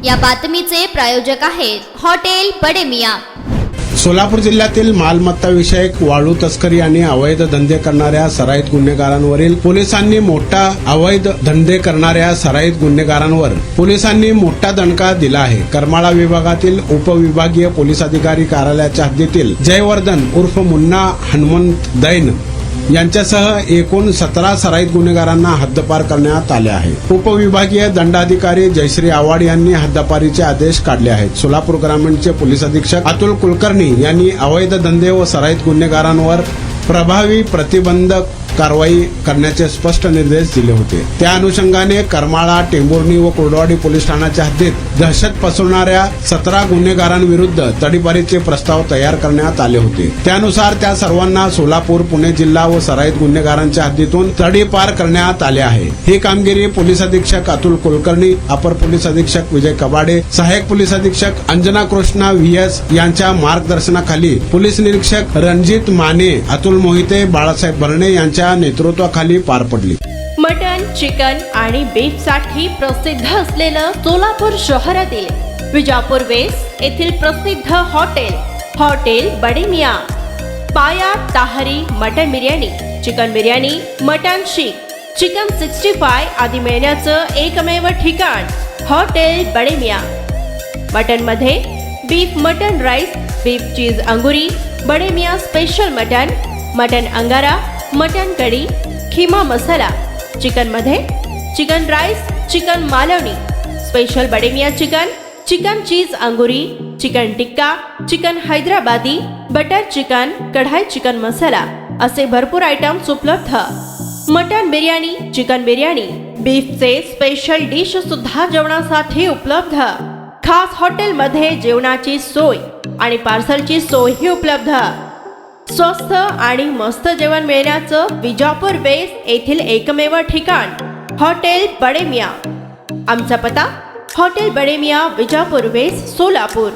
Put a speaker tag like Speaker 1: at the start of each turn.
Speaker 1: या बातमीचे प्रायोजक आहेत हॉटेल बडे मियां।
Speaker 2: सोलापूर जिल्ह्यातील मालमत्ता विषयक वाळू तस्करी आणि अवैध धंदे करणाऱ्या सराईत गुन्हेगारांवरील पोलिसांनी मोठा दणका दिला आहे। करमाळा विभागातील उपविभागीय पोलीस अधिकारी कार्यालयाच्या हद्दीतील जयवर्धन उर्फ मुन्ना हनुमंत दैन यांच्यासह एकूण 17 सराईत गुन्हेगारांना हद्दपार करण्यात आले आहे। उपविभागीय दंडाधिकारी जयश्री आव्हाड यांनी हद्दपारीचे आदेश काढले आहेत। सोलापूर ग्रामीणचे पोलीस अधीक्षक अतुल कुलकर्णी यांनी अवैध धंदे व सराईत गुन्हेगारांवर प्रभावी प्रतिबंधक कारवाई करण्याचे स्पष्ट निर्देश दिले होते। त्या अनुषंगाने करमाळा, टेंभुर्णी व कुर्डवाडी पोलीस ठाण्याच्या हद्दीत दहशत पसरवणाऱ्या 17 गुन्हेगारांविरुद्ध तडीपारीचे प्रस्ताव तयार करण्यात आले होते। त्यानुसार त्या सर्वांना सोलापूर, पुणे जिल्हा व सराईत गुन्हेगारांच्या हद्दीतून तडीपार करण्यात आले आहे। ही कामगिरी पोलीस अधीक्षक अतुल कुलकर्णी, अपर पोलीस अधीक्षक विजय कबाडे, सहाय्यक पोलीस अधीक्षक अंजना कृष्णा व्हीएस यांच्या मार्गदर्शनाखाली पोलीस निरीक्षक रणजित माने, अतुल मोहिते, बाळासाहेब भरणे यांच्या नेतृत्वाखाली पार पडली।
Speaker 3: मटन, चिकन आणि बीफ साठी प्रसिद्ध असलेलं सोलापूर शहरातील विजापूर वेस्ट येथील प्रसिद्ध hotel Bade Miyan. Paya tahari mutton biryani, chicken biryani, mutton seekh, chicken 65 आदी मिळण्याचं एकमेव ठिकाण हॉटेल बडे मियां। मटन मध्ये beef mutton rice, beef cheese angoori, Bade Miyan special mutton angara, mutton kadhi, keema masala. Chicken मध्ये chicken rice, chicken Malvani, special Bade Miyan chicken cheese angoori, chicken tikka, chicken Hyderabadi, butter chicken, kadai chicken masala असे भरपूर आयटम्स उपलब्ध। मटन बिर्याणी, चिकन बिर्याणी, बीफचे स्पेशल डिश सुद्धा जेवणासाठी उपलब्ध। खास हॉटेलमध्ये जेवणाची सोय आणि पार्सलची सोयही उपलब्ध। स्वस्त आणि मस्त जेवण मिळण्याचं विजापूर वेस्ट येथील एकमेव ठिकाण हॉटेल बडे मियां। आमचा पत्ता हॉटेल बडे मियां, विजापूर वेस्ट, सोलापूर।